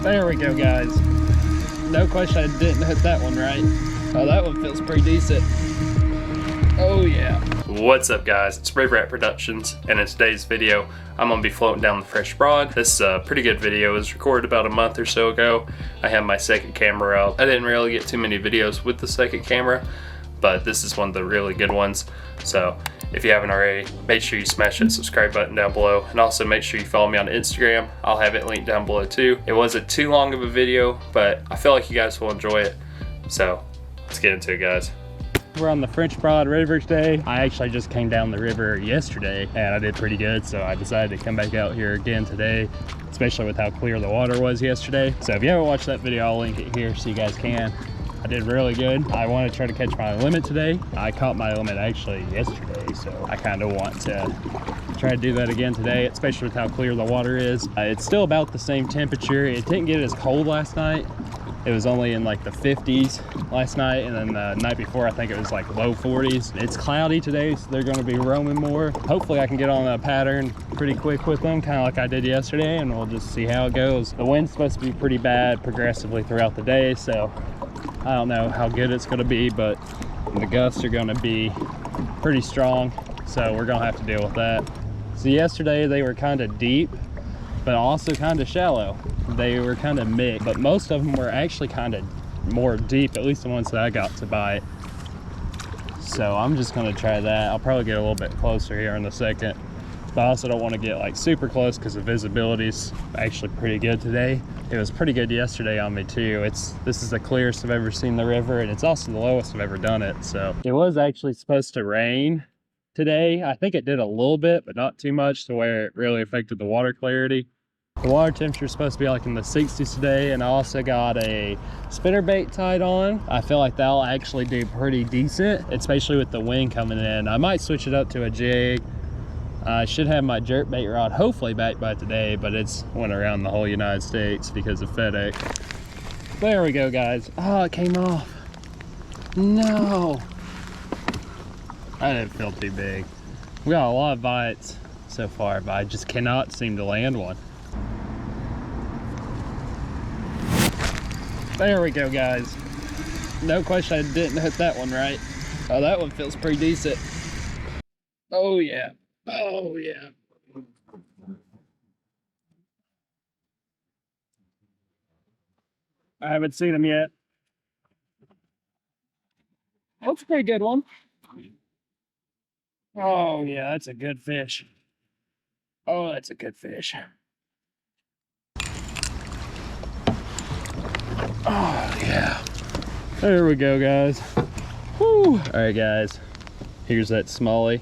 There we go, guys. No question I didn't hit that one right. Oh, that one feels pretty decent. Oh yeah. What's up, guys? It's Brave Rat Productions, and in today's video I'm gonna be floating down the Fresh Broad. This is a pretty good video. It was recorded about a month or so ago. I have my second camera out. I didn't really get too many videos with the second camera, but this is one of the really good ones. So if you haven't already, make sure you smash that subscribe button down below, and also make sure you follow me on Instagram. I'll have it linked down below too. It wasn't too long of a video, but I feel like you guys will enjoy it. So let's get into it, guys. We're on the French Broad River today. I actually just came down the river yesterday and I did pretty good, so I decided to come back out here again today, especially with how clear the water was yesterday. So if you haven't watched that video, I'll link it here so you guys can. I did really good. I want to try to catch my limit today. I caught my limit actually yesterday, so I kind of want to try to do that again today, especially with how clear the water is. It's still about the same temperature. It didn't get as cold last night. It was only in like the 50s last night, and then the night before I think it was like low 40s. It's cloudy today, so they're going to be roaming more. Hopefully I can get on a pattern pretty quick with them, kind of like I did yesterday, and we'll just see how it goes. The wind's supposed to be pretty bad progressively throughout the day, so I don't know how good it's going to be, but the gusts are going to be pretty strong, so we're going to have to deal with that. So yesterday they were kind of deep, but also kind of shallow. They were kind of mixed, but most of them were actually kind of more deep, at least the ones that I got to bite. So I'm just going to try that. I'll probably get a little bit closer here in a second, but I also don't want to get like super close because the visibility's actually pretty good today. It was pretty good yesterday on me too. This is the clearest I've ever seen the river, and it's also the lowest I've ever done it. So it was actually supposed to rain today. I think it did a little bit, but not too much to where it really affected the water clarity. The water temperature is supposed to be like in the 60s today, and I also got a spinnerbait tied on. I feel like that'll actually do pretty decent, especially with the wind coming in. I might switch it up to a jig. I should have my jerkbait rod hopefully back by today, but it's went around the whole United States because of FedEx. There we go, guys. Oh, it came off. No. I didn't feel too big. We got a lot of bites so far, but I just cannot seem to land one. There we go, guys. No question I didn't hit that one right. Oh, that one feels pretty decent. Oh yeah. Oh yeah. I haven't seen him yet. That's a pretty good one. Oh yeah, that's a good fish. Oh, that's a good fish. Oh yeah. There we go, guys. Woo. All right, guys. Here's that smallie.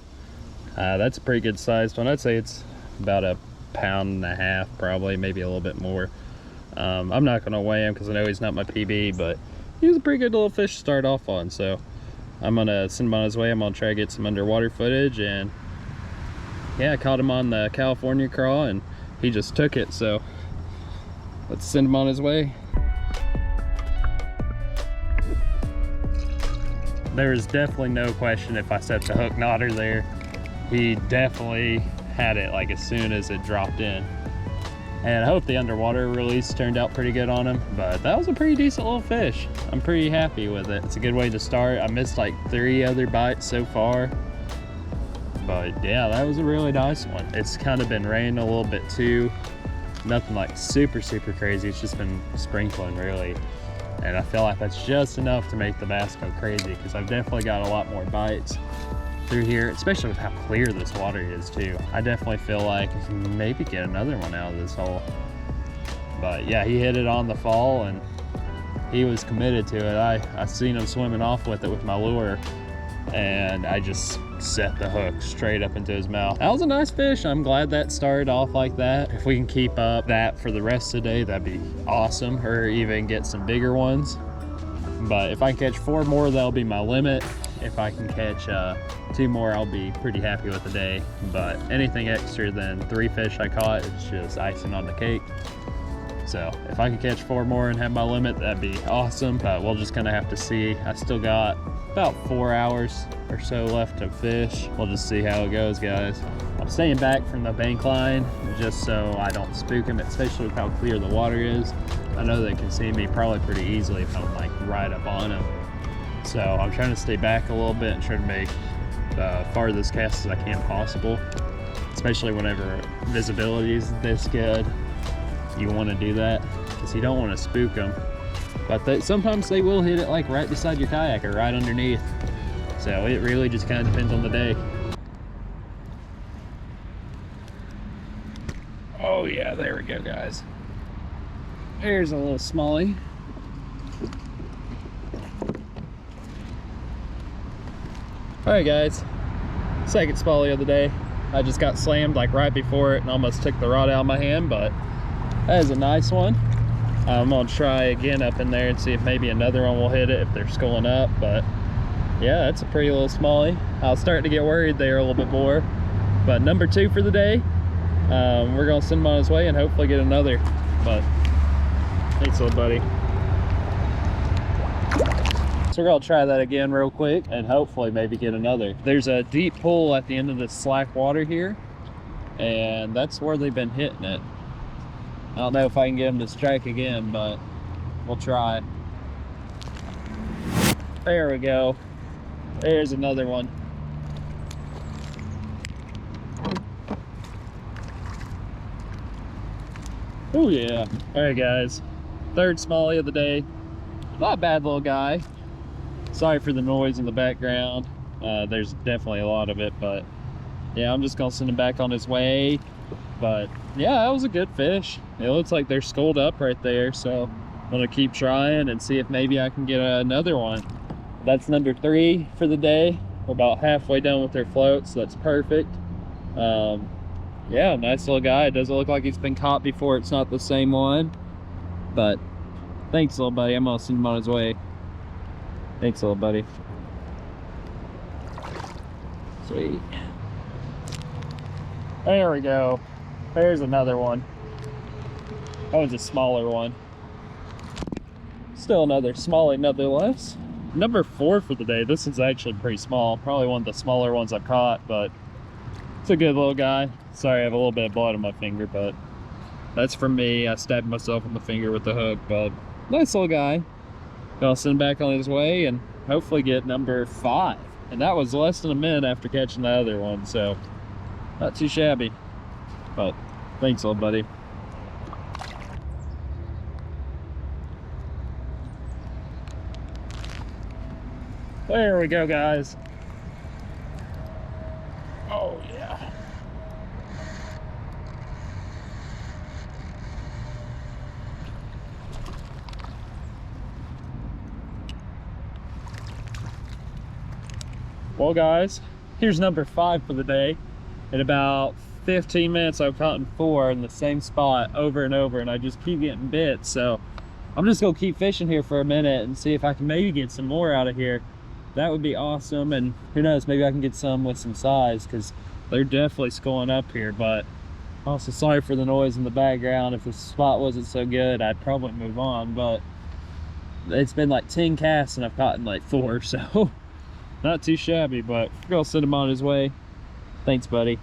That's a pretty good sized one. I'd say it's about 1.5 pounds, probably, maybe a little bit more. I'm not gonna weigh him because I know he's not my PB, but he was a pretty good little fish to start off on. So I'm gonna send him on his way. I'm gonna try to get some underwater footage, and yeah, I caught him on the California crawl and he just took it. So let's send him on his way. There was definitely no question if I set the hook knotter there. He definitely had it like as soon as it dropped in. And I hope the underwater release turned out pretty good on him, but that was a pretty decent little fish. I'm pretty happy with it. It's a good way to start. I missed like 3 other bites so far, but yeah, that was a really nice one. It's kind of been raining a little bit too. Nothing like super crazy. It's just been sprinkling really. And I feel like that's just enough to make the bass go crazy, because I've definitely got a lot more bites through here, especially with how clear this water is too. I definitely feel like I can maybe get another one out of this hole. But yeah, he hit it on the fall and he was committed to it. I seen him swimming off with it with my lure, and I just set the hook straight up into his mouth. That was a nice fish. I'm glad that started off like that. If we can keep up that for the rest of the day, that'd be awesome, or even get some bigger ones. But if I can catch 4 more, that'll be my limit. If I can catch 2 more, I'll be pretty happy with the day. But anything extra than 3 fish I caught, it's just icing on the cake. So if I can catch 4 more and have my limit, that'd be awesome. But we're just gonna have to see. I still got about 4 hours or so left to fish. We'll just see how it goes, guys. I'm staying back from the bank line just so I don't spook them, especially with how clear the water is. I know they can see me probably pretty easily if I'm like right up on them. So I'm trying to stay back a little bit and try to make the farthest cast as I can possible, especially whenever visibility is this good. You want to do that because you don't want to spook them. But sometimes they will hit it like right beside your kayak or right underneath. So it really just kind of depends on the day. Oh yeah, there we go, guys. There's a little smallie. All right, guys. Second smallie of the day. I just got slammed like right before it and almost took the rod out of my hand, but that is a nice one. I'm gonna try again up in there and see if maybe another one will hit it if they're schooling up. But yeah, that's a pretty little smallie. I was starting to get worried there a little bit more. But number 2 for the day. We're gonna send him on his way and hopefully get another. But thanks, little buddy. So we're gonna try that again real quick and hopefully maybe get another. There's a deep pool at the end of this slack water here, and that's where they've been hitting it. I don't know if I can get them to strike again, but we'll try. There we go. There's another one. Oh yeah. All right, guys. Third smallie of the day. Not a bad little guy. Sorry for the noise in the background. There's definitely a lot of it, but yeah, I'm just gonna send him back on his way. But yeah, that was a good fish. It looks like they're schooled up right there, so I'm gonna keep trying and see if maybe I can get another one. That's number 3 for the day. We're about halfway done with their float, so that's perfect. Yeah, nice little guy. It doesn't look like he's been caught before. It's not the same one, but thanks, little buddy. I'm gonna send him on his way. Thanks, little buddy. Sweet. There we go. There's another one. That was a smaller one. Still another smallie nonetheless. Number 4 for the day. This is actually pretty small. Probably one of the smaller ones I've caught, but it's a good little guy. Sorry, I have a little bit of blood on my finger, but that's from me. I stabbed myself in the finger with the hook, but nice little guy. I'll send him back on his way and hopefully get number 5. And that was less than a minute after catching the other one, so not too shabby. But thanks, little buddy. There we go, guys. Oh yeah. Well, guys, here's number 5 for the day. In about 15 minutes, I've caught 4 in the same spot over and over, and I just keep getting bit. So I'm just gonna keep fishing here for a minute and see if I can maybe get some more out of here. That would be awesome, and who knows, maybe I can get some with some size, because they're definitely schooling up here. But also sorry for the noise in the background. If the spot wasn't so good, I'd probably move on, but it's been like 10 casts and I've caught like 4, so not too shabby. But we're gonna send him on his way. Thanks, buddy.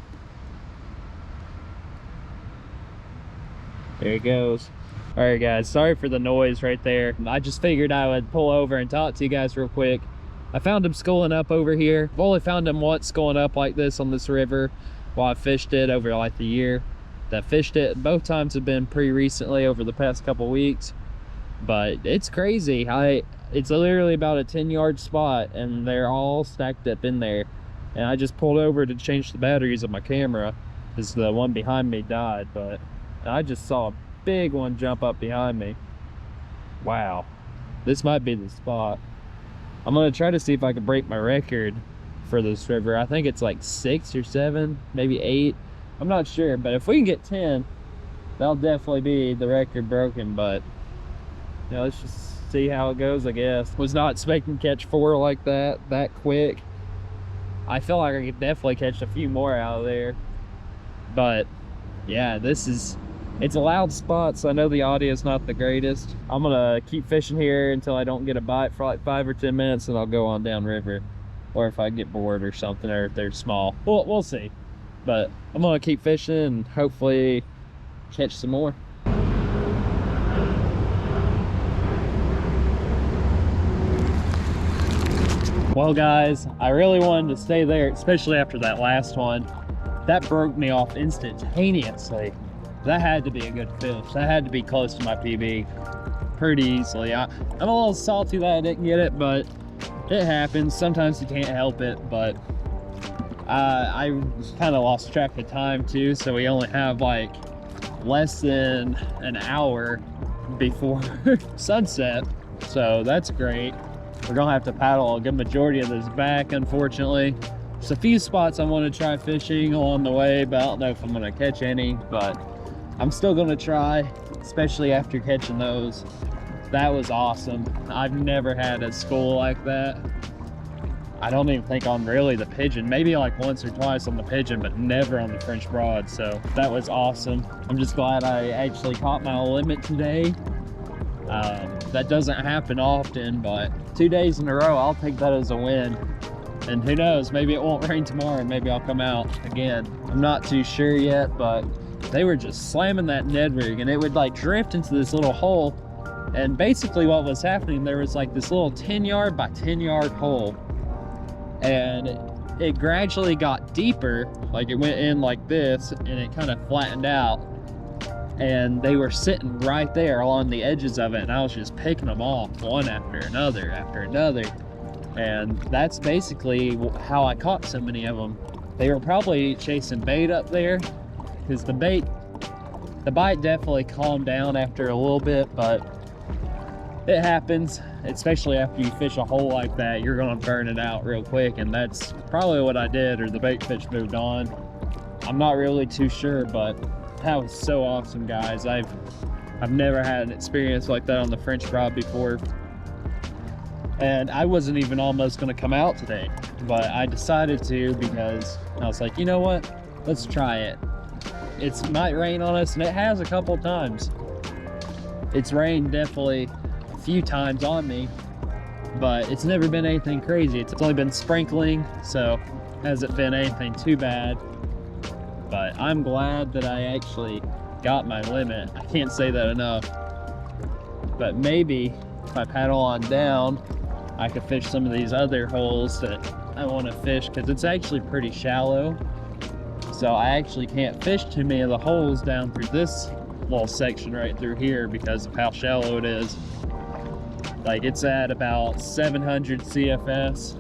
There he goes. All right, guys, sorry for the noise right there. I just figured I would pull over and talk to you guys real quick. I found him schooling up over here. I've only found him once schooling up like this on this river while I fished it over like the year that fished it. Both times have been pretty recently over the past couple weeks, but it's crazy. It's literally about a 10-yard spot and they're all stacked up in there. And I just pulled over to change the batteries of my camera because the one behind me died, but I just saw a big one jump up behind me. Wow, this might be the spot. I'm gonna try to see if I can break my record for this river. I think it's like 6 or 7, maybe 8. I'm not sure, but if we can get 10, that'll definitely be the record broken. But you know, let's just see how it goes, I guess. Was not expecting to catch 4 like that quick. I feel like I could definitely catch a few more out of there. But yeah, it's a loud spot, so I know the audio is not the greatest. I'm gonna keep fishing here until I don't get a bite for like 5 or 10 minutes, and I'll go on down river. Or if I get bored or something, or if they're small. We'll see. But I'm gonna keep fishing and hopefully catch some more. Well guys, I really wanted to stay there, especially after that last one. That broke me off instantaneously. That had to be a good fish. That had to be close to my PB pretty easily. I'm a little salty that I didn't get it, but it happens. Sometimes you can't help it, but I kind of lost track of time too, so we only have like less than an hour before sunset, so that's great. We're gonna have to paddle a good majority of this back, unfortunately. There's a few spots I want to try fishing along the way, but I don't know if I'm gonna catch any, but I'm still gonna try, especially after catching those. That was awesome. I've never had a school like that. I don't even think on really the pigeon, maybe like once or twice on the pigeon, but never on the French Broad. So that was awesome. I'm just glad I actually caught my limit today. That doesn't happen often, but 2 days in a row, I'll take that as a win. And who knows, maybe it won't rain tomorrow and maybe I'll come out again. I'm not too sure yet, but they were just slamming that Ned rig and it would like drift into this little hole. And basically what was happening, there was like this little 10-yard by 10-yard hole. And it gradually got deeper, like it went in like this and it kind of flattened out. And they were sitting right there along the edges of it, and I was just picking them off one after another after another. And that's basically how I caught so many of them. They were probably chasing bait up there, because the bite definitely calmed down after a little bit, but it happens, especially after you fish a hole like that. You're gonna burn it out real quick, and that's probably what I did, or the bait fish moved on. I'm not really too sure, but that was so awesome, guys. I've never had an experience like that on the French Broad before. And I wasn't even almost gonna come out today, but I decided to because I was like, you know what? Let's try it. It might rain on us, and it has a couple times. It's rained definitely a few times on me, but it's never been anything crazy. It's only been sprinkling, so it hasn't been anything too bad. But I'm glad that I actually got my limit. I can't say that enough. But maybe if I paddle on down, I could fish some of these other holes that I want to fish, because it's actually pretty shallow. So I actually can't fish too many of the holes down through this little section right through here because of how shallow it is. Like it's at about 700 CFS.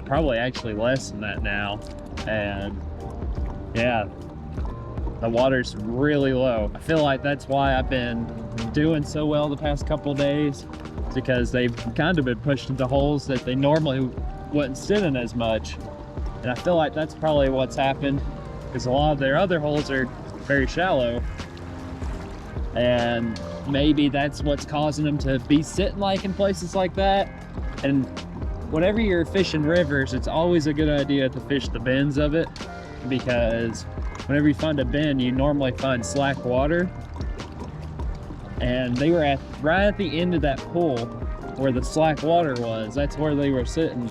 Probably actually less than that now. And yeah, the water's really low. I feel like that's why I've been doing so well the past couple of days, because they've kind of been pushed into holes that they normally wouldn't sit in as much. And I feel like that's probably what's happened, because a lot of their other holes are very shallow. And maybe that's what's causing them to be sitting like in places like that. And whenever you're fishing rivers, it's always a good idea to fish the bends of it, because whenever you find a bend, you normally find slack water. And they were right at the end of that pool where the slack water was. That's where they were sitting.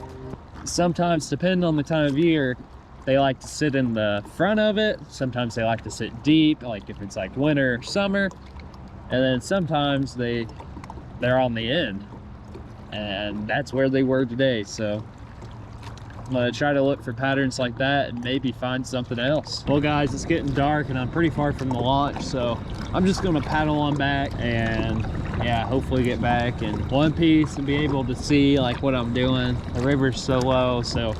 Sometimes, depending on the time of year, they like to sit in the front of it. Sometimes they like to sit deep, like if it's like winter or summer. And then sometimes they're on the end. And that's where they were today. So I'm gonna try to look for patterns like that and maybe find something else. Well guys, it's getting dark and I'm pretty far from the launch, so I'm just gonna paddle on back and yeah, hopefully get back in one piece and be able to see like what I'm doing. The river's so low, so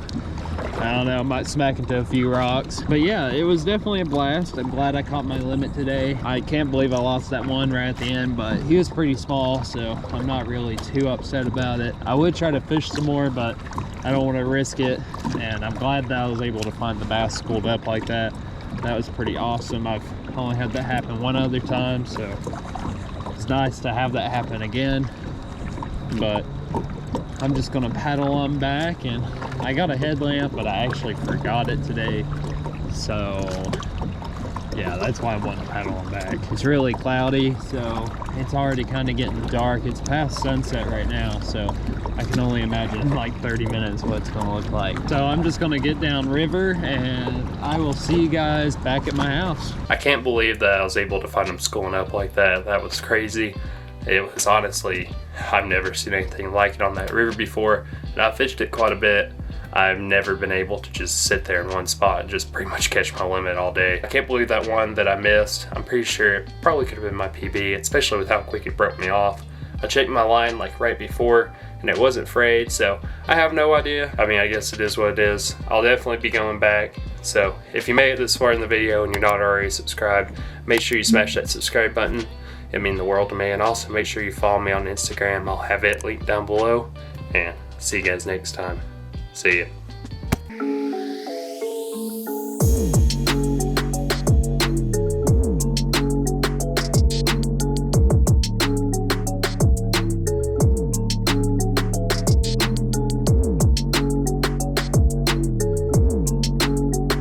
I don't know, I might smack into a few rocks. But yeah, it was definitely a blast. I'm glad I caught my limit today. I can't believe I lost that one right at the end, but he was pretty small, so I'm not really too upset about it. I would try to fish some more, but I don't want to risk it. And I'm glad that I was able to find the bass schooled up like that. That was pretty awesome. I've only had that happen one other time, so it's nice to have that happen again. But I'm just gonna paddle on back, and I got a headlamp, but I actually forgot it today. So yeah, that's why I want to paddle on back. It's really cloudy, so it's already kind of getting dark. It's past sunset right now, so I can only imagine in like 30 minutes what it's gonna look like. So I'm just gonna get down river, and I will see you guys back at my house. I can't believe that I was able to find them schooling up like that. That was crazy. It was honestly, I've never seen anything like it on that river before, and I fished it quite a bit. I've never been able to just sit there in one spot and just pretty much catch my limit all day. I can't believe that one that I missed. I'm pretty sure it probably could have been my PB, especially with how quick it broke me off. I checked my line like right before and it wasn't frayed, so I have no idea. I mean, I guess it is what it is. I'll definitely be going back. So if you made it this far in the video and you're not already subscribed, make sure you smash that subscribe button. It means the world to me. And also make sure you follow me on Instagram. I'll have it linked down below. And see you guys next time. See ya.